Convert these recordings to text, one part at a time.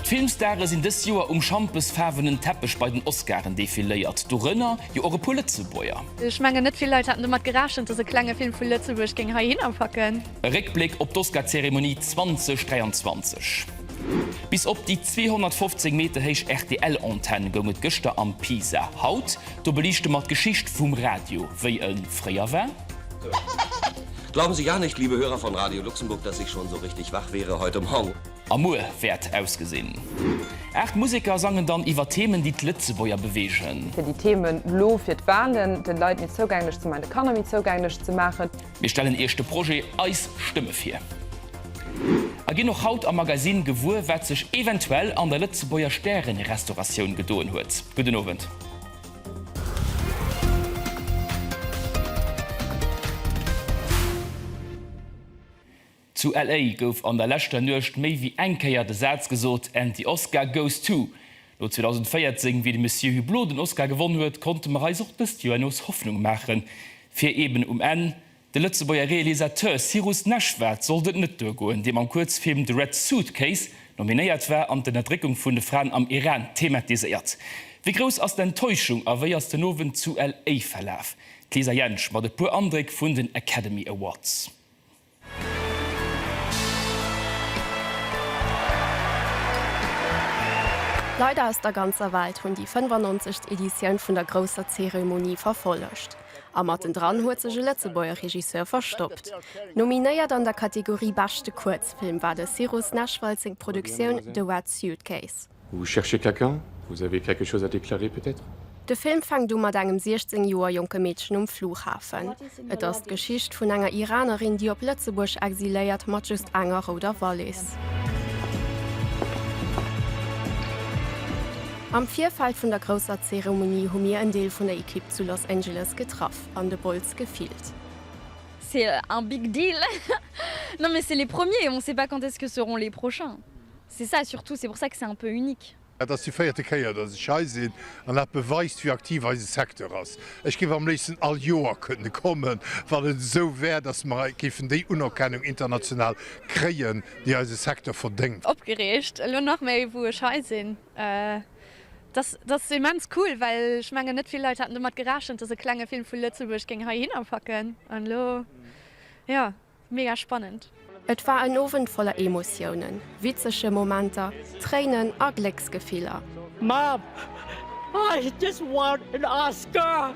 Filmstarre sind des Joer champesfarbenen Teppich bei den Oscaren defiléiert. Du Rënner jo eure Politzebäuer. Ich mange net viel Leute hatten mat geraschen, dass kleine Film vu Lützeburg ging ha hinpacken. Rückblick op d'Oscar-Zeremonie 2023. Bis op die 250 Meter heich RTL-Antenne gonget Göster am Pisa. Haut, du belichte mat Geschicht vum Radio, wéi en freier war? Glauben Sie ja nicht, liebe Hörer von Radio Luxemburg, dass ich schon so richtig wach wäre heute Morgen. Amur werd ausgesehen. Echt Musiker sangen dann iwwer Themen, die Lützebäuer bewegen. Für die Themen Lo fir Wahlen, den Leuten nicht zugänglich zu meiner Economy zugänglich zu machen. Wir stellen erste Projekt als Stimme für. Agin noch haut am Magazin gewur, wat sich eventuell an der Lützebäuer Sternenrestauration gedoen huet. Guten Abend. Zu LA gouf an der Lächte nucht méi wie enkeier de Satz gesot en die Oscar goes to. No 2014 wie de Monsieur Hublot den Oscar gewonnen huet, konnte man auch bis Joannos Hoffnung machen. Fir eben en, de Lützebäuer Realisateur Cyrus Nashwert sollte net durchgoen, dem am Kurzfilm The Red Suitcase nominiert war an den Erdrückung vun de Frauen am Iran thematisiert. Wie groß as d'Enttäuschung aéi as den Nowen zu LA verlaf. Lisa Jentsch war de pur Andrik vun den Academy Awards. Leider aus der ganzer Welt hunn die 95. Edition vun der grosser Zeremonie verfollecht. Am matten dran huet sech Lützebäuer Regisseur verstoppt. Nominéiert an der Kategorie Beste Kurzfilm war de Cyrus Nashwalzing Produktion The Red Suitcase. Vous cherchez quelqu'un? Vous avez quelque chose à déclarer peut-être? De Film fang du mat engem 16 Joer junge Mädchen Flughafen. Et ass d'Geschicht vun enger Iranerin, die op Lützeburg exiléiert mat just enger oder Wallis. Am Vierfalt vun der grosser Zeremonie hun mir en Deel vun der Equipe zu Los Angeles getroffen, an de Bolz gefielt. C'est un big deal. Non mais c'est les premiers, on sait pas quand est-ce que seront les prochains. C'est ça surtout, c'est pour ça que c'est un peu unique. Dat die feierte Keier dat Schesinn an dat beweist wie aktiv als Sektor ass. Ech giwe am leessen all Joer kënne kommen, wat et so wär, dats ma gifen déi Unerkennung international kreien, die als Sektor verdenkt. Opgerecht, lo noch méi wo Schesinn. Das ist immens cool, weil ich meine, nicht viele Leute hatten immer geraschen, dass kleine Film von Lützeburg ging hinpacken. Und lo, ja, mega spannend. Et war ein Abend voller Emotionen, witzige Momente, Tränen und Glücksgefühle. Mom, I just want an Oscar!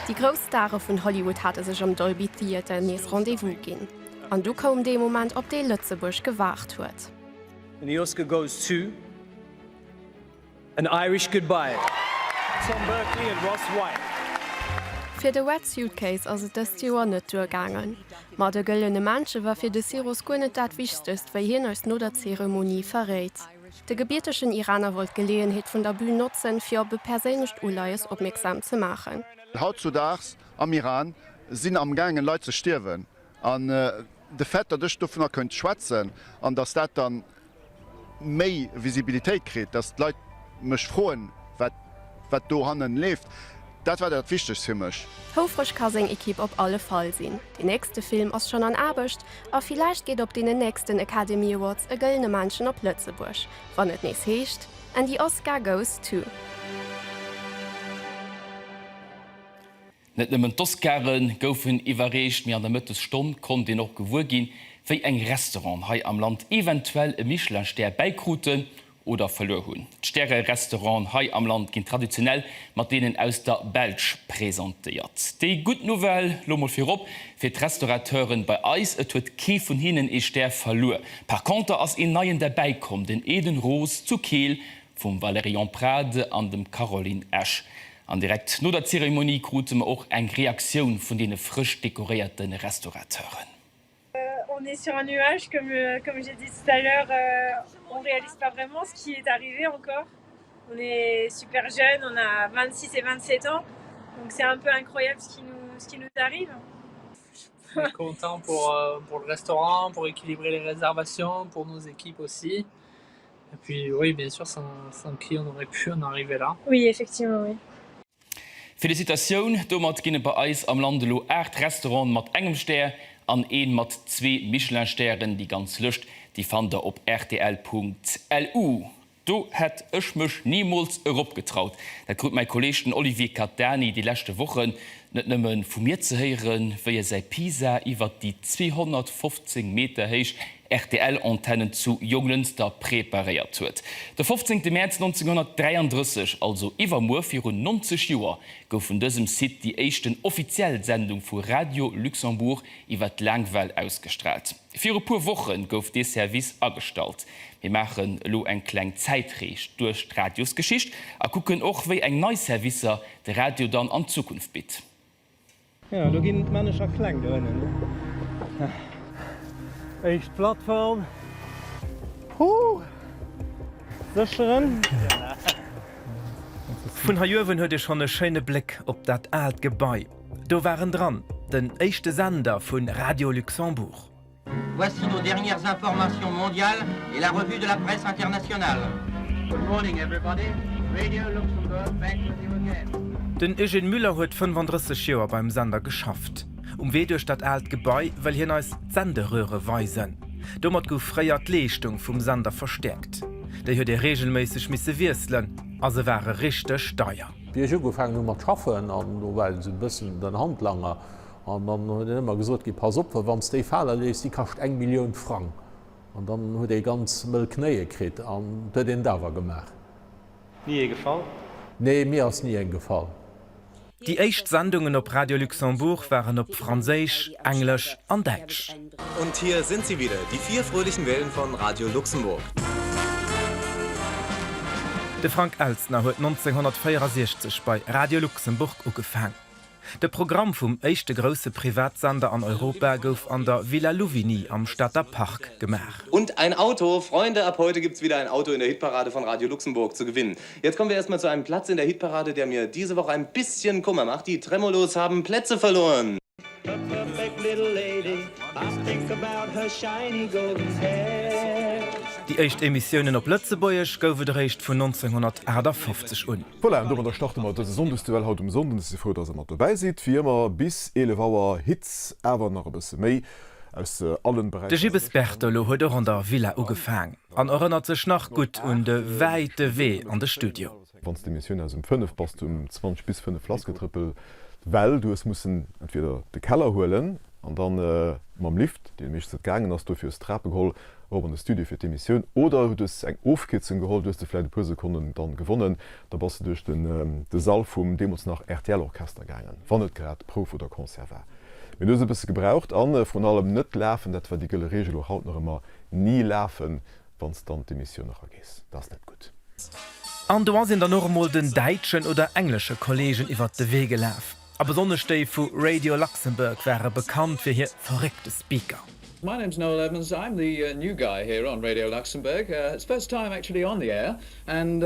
Die Großstars von Hollywood hatten sich am Dolby Theater nächstes Rendezvous gehen. Und du kam der Moment, ob der Lützeburg gewacht wird. And the Oscar goes to An Irish Goodbye. Tom Berkeley and Ross White. Für The Red Suitcase also das Jahr nicht durchgegangen. Aber der goldene Manche war für den Cyrus gar nicht das Wichtigste, weil hier als nur der Zeremonie verrät. Der gebürtigen Iraner wollte Gelegenheit von der Bühne nutzen, für auf persönliche Urlaubs aufmerksam zu machen. Heutzutage am Iran sind am Gange Leute zu sterben. Und der Fett, dass du davon könnt schwätzen und dass das dann mehr Visibilität kriegt, dass die Leute mich freuen, was da drinnen lebt. Das war das Wichtigste für mich. Hofrisch kann seine Equipe auf alle Fall sein. Der nächste Film ist schon an Arbeit, aber vielleicht geht auf den nächsten Academy Awards ein goldene Menschen auf Lützeburg. Wenn es nicht heißt, and the Oscar goes to. Net nëmmen d'Oscaren goufen iwwerrecht mir an der Mittagsstunde konnte noch gewur gin, wéi eng Restaurant hai am Land eventuell e Michelinstern beikruten oder verlor hunn. D'Sterre-Restaurant hai am Land ginn traditionell mat denen aus der Belsch präsentiert. Dei gut Novel lommel fir op fir d'Restaurateuren bei Eis et huet kee vun hinnen e Ster verlor. Per Konter ass en neien dabeikom den Eden Ros zu Kehl vum Valerian Prade an dem Caroline Esch. An direkt no der Zeremonie kruten auch eng Reaktion von denen frisch dekorierten Restaurateuren. On est sur un nuage, comme j'ai dit tout à l'heure, on réalise pas vraiment ce qui est arrivé encore. On est super jeunes, on a 26 et 27 ans, donc c'est un peu incroyable ce qui nous arrive. On est content pour le restaurant, pour équilibrer les réservations, pour nos équipes aussi. Et puis oui, bien sûr, sans qui on aurait pu en arriver là. Oui, effectivement, oui. Felicitationun, do mat ginne bei Eis am Landelo 8 Restaurant mat engem Steer an een mat 2 Michelin-Sternen, die ganz lücht, die fand er op rtl.lu. Do het ech mech niemals Europa getraut. Dat grut mein Kollegen Olivier Cardani die letzte Wochen net nëmmen vu mir ze heieren, wie se Pisa iwwer die 215 Meter heich RTL-Antennen zu Jungenster präpariert huet. Der 15. März 1933, also iwwer Mo vir 90 Joer, gouf vun dësem Sit die echten offiziell Sendung vu Radio Luxemburg iwwer Langwell ausgestrahlt. Für pur Wochen gouf de Service astalt. Wir machen lo eng kleng Zeitrecht durch Radiosgeschicht, a gucken och wiei eng Neuservicer de Radio dann an Zukunft bit. Ja, du ginn mancher Klang drinnen. Echt Plattform. Sicheren. Vun Hajowen huet schon e schöne Blick op dat alt Gebäi. Do waren dran, den echte Sender vun Radio Luxembourg. Voici nos dernières informations mondiales et la revue de la presse internationale. Good morning everybody. Radio Luxembourg back with you again. Den Eugen Müller huet 35 Joer beim Sender geschafft. Weh durch dat alt Gebäi, weil hier als Senderöhre weisen. Dommert gouf freiiert Leistung vum Sender verstärkt. Der huet de regelmäßig misse wirselen, also wäre richtig steuer. Wie gefangen mat schaffen an weil se bisssen den Handlanger an dann huet immer gesot gi pass op, wann de Fall les die kacht 1 Million Frank. Und dann huet ei ganz mill Knéie krit an dat den dawer gemacht. Nie gefallen? Nee, mir ass nie eng gefallen. Die echt Sendungen op Radio Luxembourg waren op Französisch, Englisch und Deutsch. Und hier sind sie wieder, die 4 fröhlichen Wellen von Radio Luxemburg. De Frank Elstner huet 1964 bei Radio Luxemburg ugefangen. De Programm vum echte grosse Privatsender an Europa gouf an der Villa Louvigny am Stadter Park gemacht. Und ein Auto, Freunde, ab heute gibt es wieder ein Auto in der Hitparade von Radio Luxemburg zu gewinnen. Jetzt kommen wir erstmal zu einem Platz in der Hitparade, der mir diese Woche ein bisschen Kummer macht. Die Tremolos haben Plätze verloren. Die echt Emissionen op Lëtzebäech goufe de Recht vun 1950 un. Voilà, der Start mat Sondestuell haut Sonden froh, dats mat dabei sieht, wie immer bis 11 Hitz awer nach bisse méi aus allen Bereichen. De Gibes Bertolo huet an der Villa ugefang. An ënnert sech nach gut und de weite Wee an de Studio. Wanns die Mission aus 5 pass 20 bis 5 Flas getrippel, well du es mussssen entweder de Keller holen an dann mam Lift, den mich gangen ass du fürs Trappegeholl op an de Studio fir die Mission oder du eng Ofkitzen geholt, du deläit pu Sekunden dann gewonnen, da bas du durch de Saal vum Demos nach RTL-Orchester gegen. Wann net grad Prof oder Konserver. Wenn du se bis gebraucht an von allem net läfen, dat war die gelle Regel haut noch immer nie läfen, wanns dann die Mission noch ergis. Das net gut. An du sind der normal den deitschen oder englische Kollegen iwwer de Wege läf. Aber Sonnestei vu Radio Luxemburg wäre bekannt fir hier verrückte Speaker. My name's Noel Evans. I'm the new guy here on Radio Luxembourg. It's first time actually on the air. And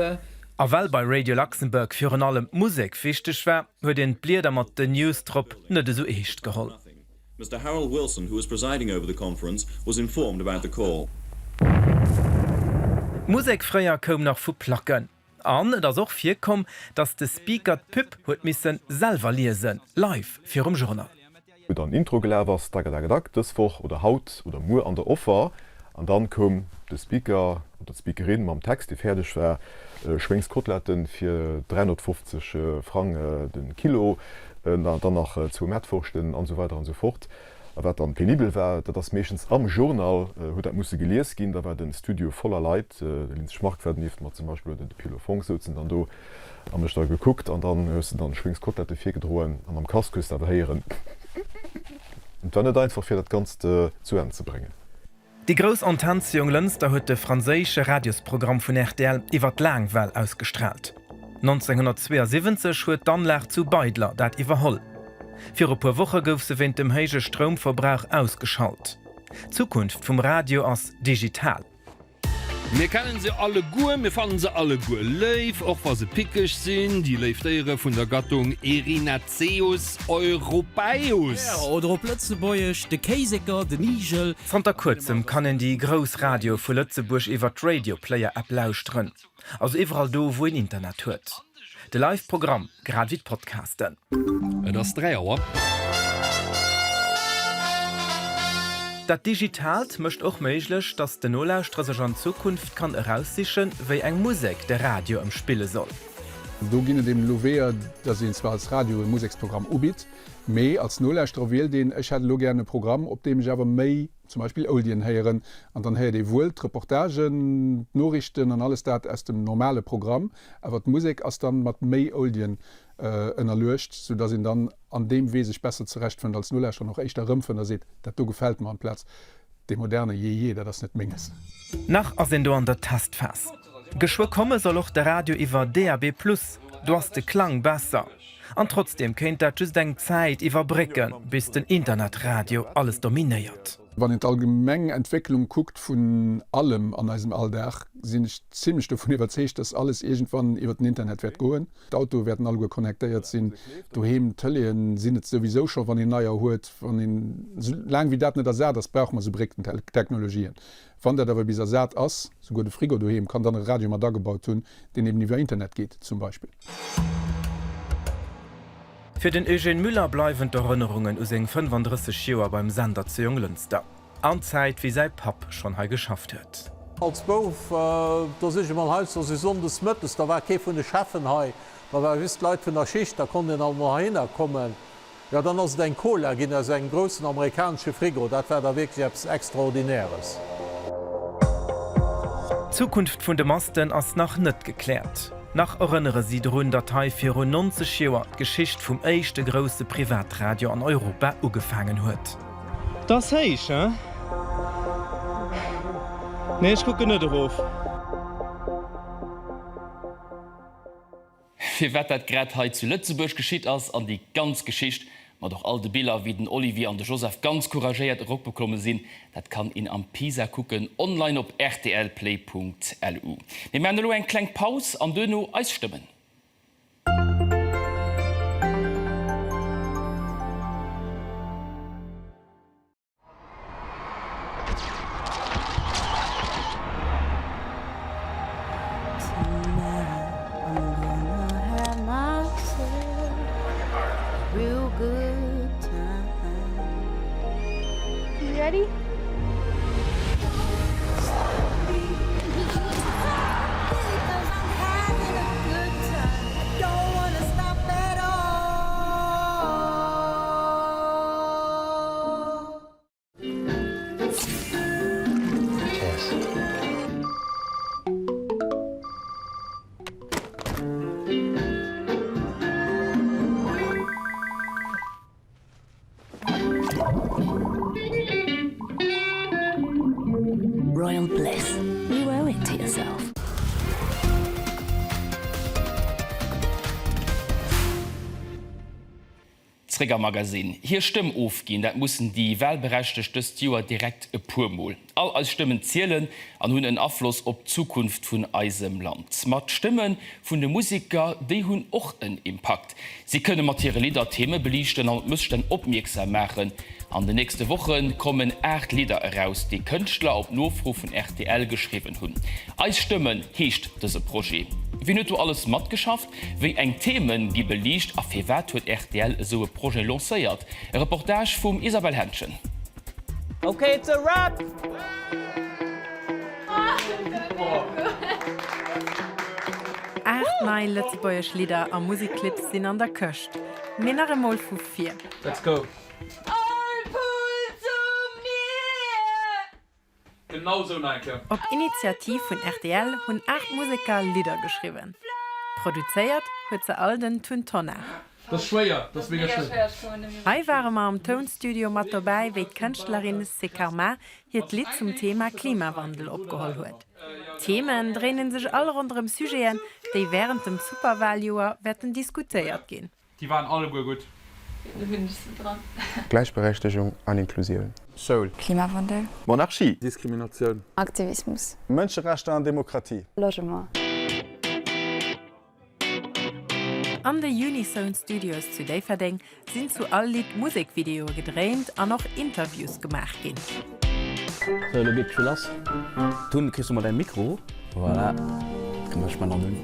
weil bei Radio Luxemburg für allem Musik fichtech war, huet den Blieder mat den Newstrop net so echt geholl. Mr. Harold Wilson, who was presiding over the conference, was informed about the call. Musikfreier kom nach vu Placken. An dats och fir kom, dats de Speaker Pip huet missen selver lesen, live fir Journal. Mit an Intro gelewers dësfoch oder haut oder Mu an der Offer an dann kom de Speaker und der Speakerin mam Text die fertigch war Schwingskoteletten fir 350 Frank den Kilo dann nach zu Mätforchten an so weiter an so fort. wat dann penibel war, dat das méchens am Journal huet dat muss gelees ginn, da war den Studio voller Leiit Schmacht werden nieft mat zum Beispiel den Pilofon sitzen dann do am da geguckt an dann dann Schwingskotelette fir gedroen an am Kaskus awer heieren. Und dann net einfach fir dat ganz zu bringen. Die Gros Antenziung Lënster huet de franzésche Radiosprogramm vun RTL iwwer Langwell ausgestrahlt. 1972 huet dann lach zu Beidler dat iwwerholl. Für op puer Woche gouf se wind dem héige Stromverbrauch ausgeschalt. Zukunft vum Radio ass digital. Wir kennen sie alle gut, wir fanden sie alle gut live, auch was sie pickig sind. Die Leiftiere von der Gattung Erinaceus europaeus. Ja, oder Lützeburgisch, der Käsiger, der Nigel. Von der kurzem können die Großradio von Lützeburg über Radio-Player ablauschen. Also überall do, wo ein Internet hört. Das Live-Programm, gerade wie Podcasten. Das ist 3 Uhr. Dat digital mcht och méiglech, dats den Nolauusstrer sech an Zukunft kann heraussichen, wéi eng Musik der Radio am Spille soll. Do ginne dem Lovéer, dat se zwar als Radio- und Musiksprogramm ubit, méi als Nolauusstrer will den ech hat lo gerne Programm, op dem ich awer méi zum Beispiel Audien heieren, an dann her de Wut, Reportagen, Norrichten an alles dat aus dem normale Programm, awer d Musik ass dann mat méi Audien ënnerlecht, so dats ihn dann an dem Wee sich besser zurechtfind als Nolauusstrer noch echt rëmpfen, er seht, dat du gefällt mir an Platz. De moderne jeje, dat das net minges. Nach as du an der Tastfas. Geschwur komme soll auch der Radio iwwer DAB+, du hast de Klang besser. An trotzdem kennt dat just eng Zeit iwwerbricken, bis den Internetradio alles dominiert. Wann in allgemeng Entwicklung guckt vun allem an diesem Alldach, sind ich ziemlich davon überzeugt, dass alles irgendwann über den Internet wird gehen. Die Auto werden alle connectiert sind. Du heben Tellien sind sowieso schon, wenn die neuer holt, so lang wie das nicht das braucht man so brichten Technologien. Wenn der aber bis sagt ist, so gut Frigo du heben, kann dann ein Radio mal da gebaut tun, den eben über Internet geht zum Beispiel. Für den Eugen Müller bleiben Erinnerungen aus eng 35 Jahren beim Sender zu Junglünster. Anzeit wie sein Pap schon he geschafft hat. Als Beruf da ich mal halt so sonndes Mëttes, da war ke vun de Chefen hei, war wisst Leiit vun der Schicht, da kon den an hinkommen. Ja dann ass dein Kohle ginn er seg großen amerikanische Frigo, dat war der wirklich etwas Extraordinäres. Zukunft vun de Masten ass noch net geklärt. Nach erinnere sie run Datei 94 Jahre Geschicht vum eischchte grosse Privatradio an Europa ugefangen huet. Das heich, hein? Nee, ich gucke nicht drauf. Wie wat dat grad heute zu Lützeburg geschieht ass an die ganz Geschicht, ma doch all de Bilder wie den Olivier an de Joseph ganz couragiert Rockbekomme sinn, dat kann in am Pisa gucken online op rtlplay.lu. Wir machen lo en klein Paus an Döno ausstimmen. Ready? Royal bliss. You owe it to yourself. Magazin. Hier Stimmen aufgehen, dat mussssen die wahlberechtigte Steward direkt e purmol. All als Stimmen zielen an hun en Abfluss op Zukunft vun eisem Land. Mat Stimmen vun de Musiker, die hunn och en Impact. Sie können materielle Lieder Themen belichten an müssten opmerksam machen. An de nächste Wochen kommen 8 Lieder heraus, die Künstler auf Nofruf von RTL geschrieben hun. Als Stimmen hecht diese Projekt. Wie du alles matt geschafft, wie eng Themen die belicht a fir wat huet RTL so Projekt lanciert. Reportage vum Isabel Henschen. Okay, it's a wrap! Acht neue Lützbäuerisch Lieder am Musikclips sind an der Köcht. Männer Mol vu 4. Let's go! Op Initiativ vun RTL hunn 8 Musiker Lieder geschrieben. Produzéiert huet ze Alden Tun Tonner. Das schwer, das mega schön. Hei waren ma am Tonstudio mat dabei, wéi d'Kënchtlerin Sekarma hiet Lied zum Thema Klimawandel opgeholl huet. Themen drehen sich alle rundem Sujeten, die während dem Supervaluer werden diskutiert gehen. Die waren alle gut. Gleichberechtigung an Inklusion. Soul. Klimawandel. Monarchie. Diskrimination. Aktivismus. Menschenrechte an Demokratie. Logement. An de Unison Studios zu Daverding sind zu all Lied Musikvideo gedreht und auch Interviews gemacht gehen. So, le bit lass. Tun kriegst du mal dein Mikro. Voilà. Kann man spannend.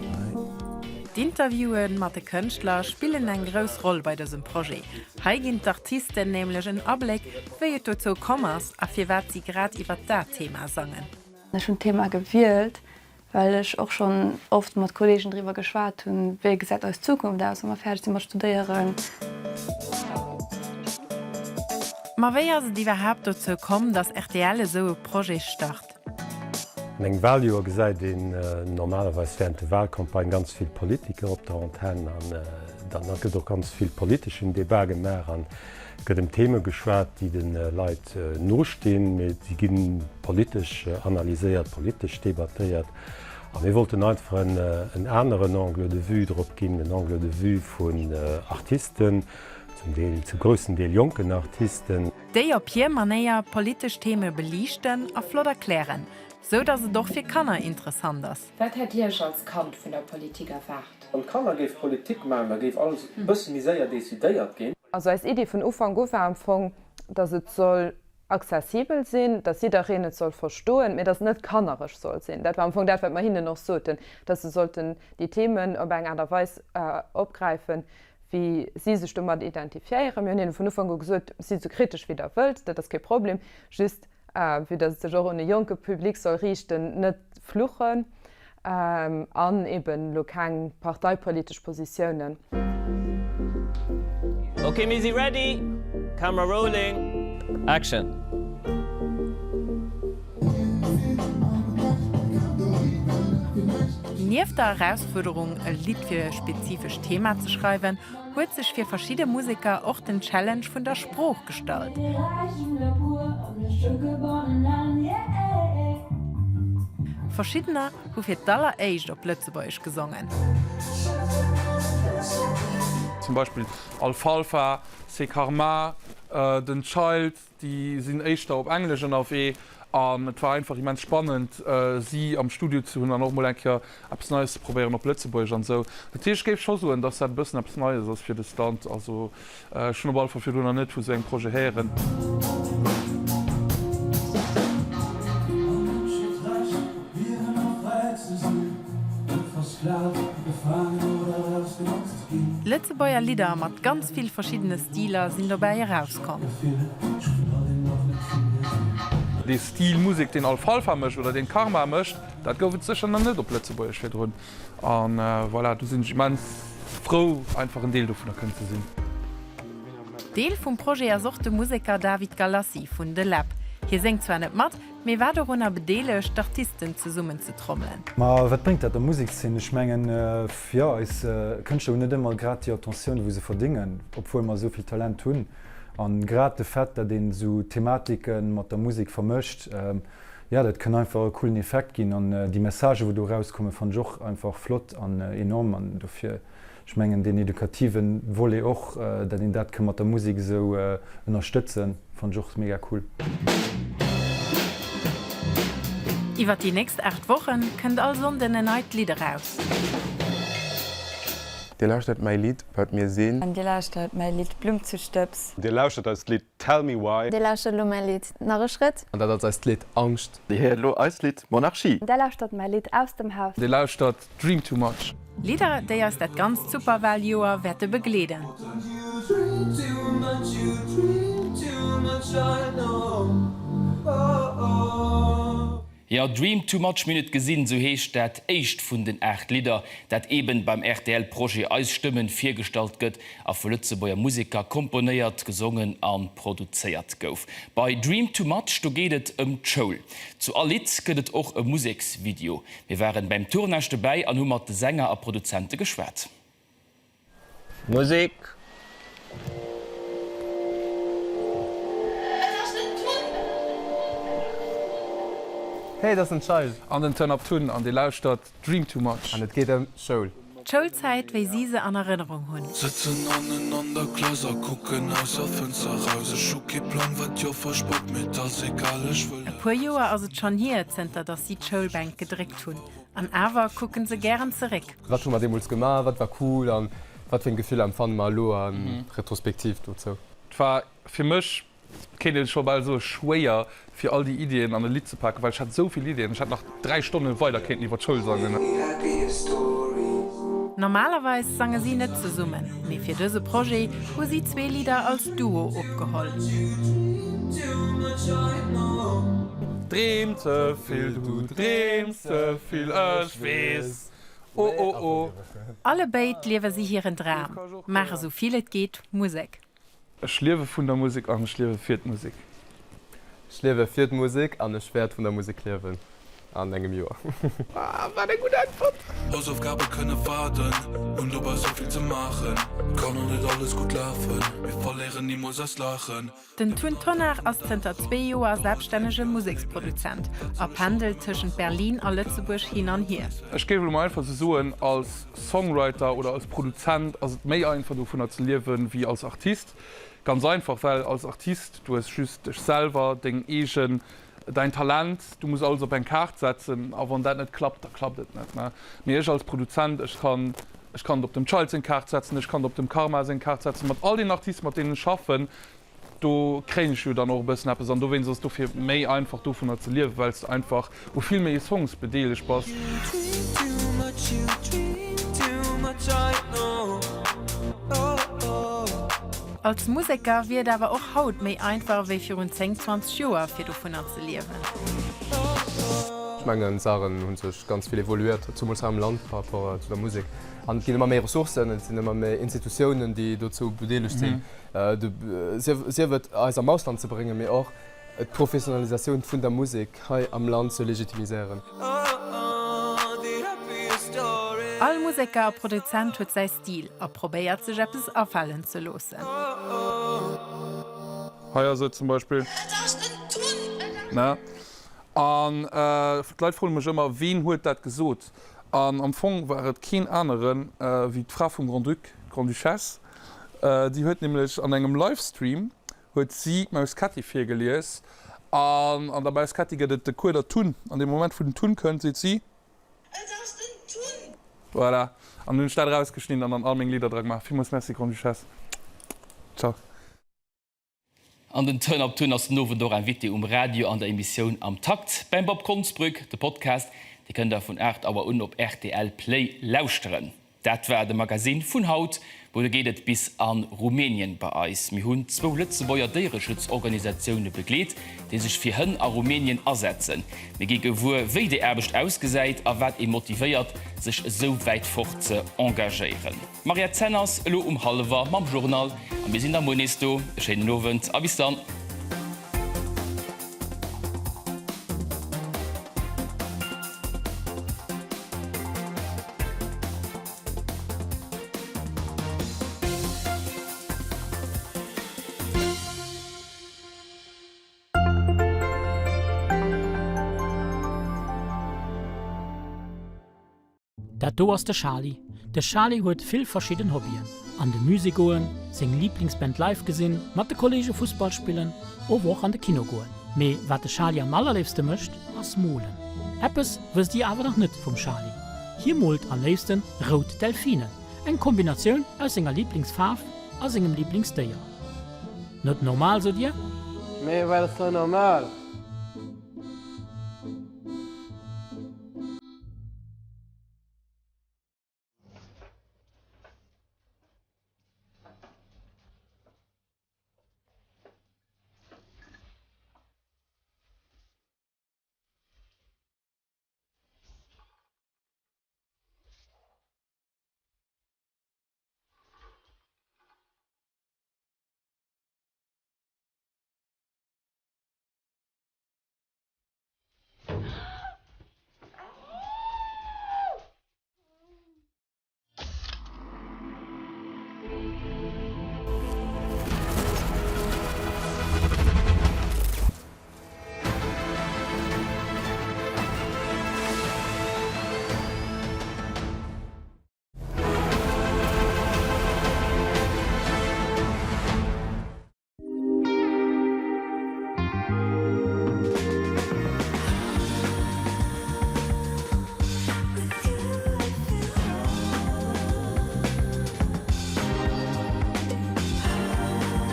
Interviewen mat de Künstler spielen eng gros Rolle bei diesem Projekt. Hier gehen die Artisten nämlich einen Abblick, wie es dazu kommt, und für was sie gerade über das Thema sangen. Ich habe ein Thema gewählt, weil ich auch schon oft mit Kollegen darüber geschwärzt habe, wie gesagt, als Zukunft aus, wenn wir fertig sind mit Studieren. Aber wie ist es überhaupt dazu gekommen, dass RTL so ein Projekt startet? Eng Value gesäit den normalerweis wären de Wahlkampagne ganz viel Politiker op der Antenne an dann gët doch ganz viel politischen Deberge Mä an gëtt dem Theme geschwert, die den Leiit nosteen, met die ginnen politisch analyséiert, politisch debatteiert. Aber wir wollten einfach en anderen Angle de vue drop gin, den Angle de vue vun Artisten, zu größten Deel jungen Artisten. Déi op hier manéier politisch Themen belichten a flott erklären. So dass es doch für Kanner interessant ist. Was hat ihr schon als Kant von der Politik erfahren? Und Kanner gibt Politik machen, da gibt alles ein bisschen wie sehr dezidiert gehen. Also als Idee von Anfang an, dass es soll accessibel sein, dass jeder nicht soll verstehen, mir das nicht kannerisch soll sein. Das war am Anfang das, was wir hinten noch sollten, dass sie sollten die Themen auf eine andere Weise abgreifen, wie sie sich damit identifizieren. Wir haben von Anfang an gesagt, sie so kritisch wie der wollt, das ist kein Problem. Just wie das eine junge Publikum soll richten, nicht fluchen, an eben lokalen parteipolitischen Positionen. Okay, Missy, ready? Camera rolling. Action. Neben der Herausforderung, ein Lied für ein spezifisches Thema zu schreiben, hat sich für verschiedene Musiker auch den Challenge von der Sprache gestaltet. Verschiedene haben für allererst auf Lützeburg gesungen. Zum Beispiel Alfalfa, Sekarma, den Child, die sind echt auf Englisch und auf E. Es war einfach immens spannend, sie am Studio zu haben und noch mal etwas Neues zu probieren auf Lützeburg und so. Natürlich gibt es schon so, dass es ein bisschen etwas Neues ist für das Land. Also schon mal für du noch nicht für so ein Projekt hören. Lützeburger Lieder mit ganz vielen verschiedenen Stilen sind dabei herausgekommen. Die Stilmusik, den Alfalfa mischt oder den Karma mischt, das geht sicher noch nicht auf Lützeburg für drin. Und voilà, du sind immens froh, einfach ein Teil davon zu sein. Teil vom Projekt ist auch der Musiker David Galassi von The Lab. Hier singt zwar nicht mit, aber war darunter beteiligt, Artisten zusammen zu trommeln. Was bringt das der Musikszene? Ich meine, ja, als Künstler nicht immer gerade die Attention, die sie verdienen, obwohl wir so viel Talent tun. Und gerade der Fakt, dass den so Thematiken mit der Musik vermischt, ja, das kann einfach einen coolen Effekt geben. Und die Message, die da rauskommen, fand ich auch einfach flott und enorm. Und dafür, ich meine, den Edukativen wollen auch, dass den das mit der Musik so unterstützen, fand ich auch mega cool. Über die nächsten 8 Wochen kommt also eine neue Lieder raus. Die lauscht mein Lied, was wir sehen. Und die lauscht mein Lied Blum zu Stöps. Die lauscht das Lied Tell Me Why. Die lauscht mein Lied Nachschritt. Und das ist das Lied Angst. Die hört das Lied Monarchie. Und die lauscht mein Lied Aus dem Haus. Die lauscht Dream Too Much. Lieder, die aus das ganz Superwahljahr werden begleiten. Ja, Dream Too Much Minute gesinn so hecht dat echt vun den 8 Lieder, dat eben beim RTL-Projekt Eisstimmen firstalt gëtt, a vu Lützeburger Musiker komponiert, gesungen an produziert gouf. Bei Dream Too Much do gehtt Joel. Zu Alit gëtt och e Musiksvideo. Wir waren beim Tournecht dabei an hummer de Sänger a Produzente geschwert. Musik. Hey, das ist ein Child. An den Turn-Up-Tun, an die Lautstadt Dream Too Much. Und es geht Soul. Schulzeit, wie sie sie an Erinnerung haben. Sitzen aneinander, Gläser gucken aus auf Fenster raus. Schokiplan, was ihr verspott mit, das egal, ich will. Ein paar Jahre also schon hier Center, dass sie die Schulbank gedrückt haben. Und aber gucken sie gern zurück. Was haben wir damals gemacht, was war cool, und was für ein Gefühl empfanden wir an retrospektiv dazu. Es war für mich schon mal so schwer, für all die Ideen an den Lied zu packen, weil ich hatte so viele Ideen. Ich hatte nach 3 Stunden weiter über Schul sagen. Normalerweise sangen sie nicht zusammen, aber für dieses Projekt haben sie 2 Lieder als Duo abgeholt. Dream zu viel, du dreamst zu viel, ich weiß. Oh, oh, oh. Alle beide leben sie hier in Traum. Machen so viel es geht Musik. Ich lebe von der Musik an, ich lebe für die Musik. Ich lebe für die Musik und ich werde von der Musik leben. An engem Jahr. War eine gute Antwort. Hausaufgabe können warten und dabei so viel zu machen. Kann noch nicht alles gut laufen. Wir verlieren niemals das Lachen. Den Tun Tonner ist seit 2 Jahren selbstständiger Musikproduzent. Er pendelt zwischen Berlin und Lützeburg hin und her. Ich gebe mir einfach so suchen, als Songwriter oder als Produzent, also mehr einfach davon zu leben wie als Artist. Ganz einfach, weil als Artist, du hast just dich selber, den Egen, dein Talent, du musst also auf eine Karte setzen, aber wenn das nicht klappt, dann klappt das nicht. Ne? Mir ich als Produzent, ich kann auf dem Charles in Karte setzen, ich kann auf dem Karma in Karte setzen, mit all den Artisten, mit denen ich arbeite, du kriegst du dann auch ein bisschen etwas, und du willst du viel mehr einfach davon zu leben, weil es einfach, wo viel mehr Songs bedeutet bist. Als Musiker wird aber auch haut mehr einfach wie für uns 10-20 Jahre für davon zu leben. Ich meine, Sachen haben sich ganz viel evoluiert, zumindest am Land par rapport zu der Musik. Und es gibt immer mehr Ressourcen, es sind immer mehr Institutionen, die dazu beteiligt sind. Sie wird uns am Ausland zu bringen, aber auch die Professionalisation von der Musik hier am Land zu legitimisieren. All Musiker und Produzent hat seinen Stil und probiert sich etwas auffallen zu lassen. Hier zum Beispiel. Na? Und die Leute fragen mich immer, wen hat das gesagt? Und am Anfang war es kein anderen wie die Frau von Grand Duchesse. Die hat nämlich an einem Livestream hat sie Maus Katy vorgelesen. Und dabei ist Katy der Chor tun. An dem Moment, wo den tun können, sieht sie. Voilà. Und dann steht rausgeschnitten und dann alle meine Lieder dran gemacht. Vielmals merci, Grand Duchesse. Ciao. An den Turn up Tun as Nowen do ein Wit Radio an der Emission am Takt. Beim Bob Konsbrück, de Podcast, die können der vun Erd awer un op RTL Play lauschteren. Dat war de Magasin vun Haut, wo de gehtt bis an Rumänien bei Eis. Mi hunn 2 Lützebauer Deereschutzorganisationen begleet, die sich fir hën a Rumänien ersetzen. Mi gi wo wéi de erbecht ausgesäit, a wat e motiviiert, sich so weit fort ze engagieren. Maria Zenners lo Hallewer mam Journal an bis in der Monesto, Schein Nowen, a bis dann. Du hast der Charlie. Der Charlie huet viel verschieden Hobbyen. An de Musikoen, seg Lieblingsband live gesinn, mat de Kollege Fußball spielen, oder auch an de Kino goen. Me wat de Charlie am allerliebste mischt, was molen. Eppes wirst die aber noch nicht vom Charlie. Hier molt am liebsten Rot Delfine. Eine Kombination aus seiner Lieblingsfarbe und seinem Lieblingsdeier. Nicht normal so dir? Me war so normal.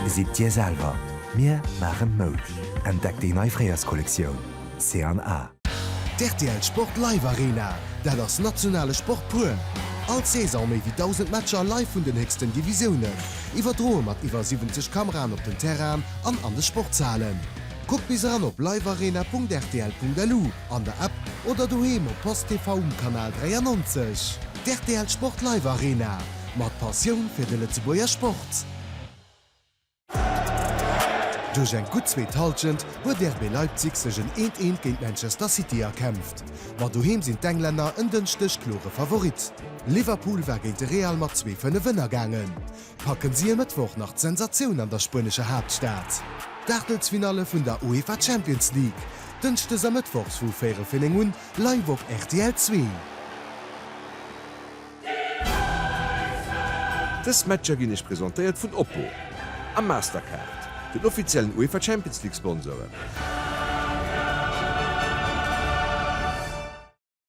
Sieht dir selber. Wir machen Mode. Entdeckt die neue Freierskollektion. C&A. RTL Sport Live Arena, das nationale Sport pur. Als Saison méi wie 1000 Matscher live vun den höchsten Divisionen. Iwer droe mat iwwer 70 Kameran op den Terran an de Sportzahlen. Guck bis an op livearena.rtl.lu, an der App oder duhem op PostTV Kanal 93. RTL Sport Live Arena, mat Passioun fir de Letzebuer Sport. Duch eng gut zweet Halgent huet RB Leipzig segen 1-1 géint Manchester City erkämpft. Wat duheem sinn d'Engländer en dënchtech klore Favorit. Liverpool war géint de Real mat 2 vun de Wënner gangen. Packen sie Mëttwoch nach Sensatioun an der spënnesche Hauptstaat. D'Achtelsfinale vun der UEFA Champions League. Dënchte am Mëttwochs vu faire Finingun live op RTL 2. Das Matscher ginnech präsentiert vun Oppo. Am Mastercard, den offiziellen UEFA Champions League Sponsoren.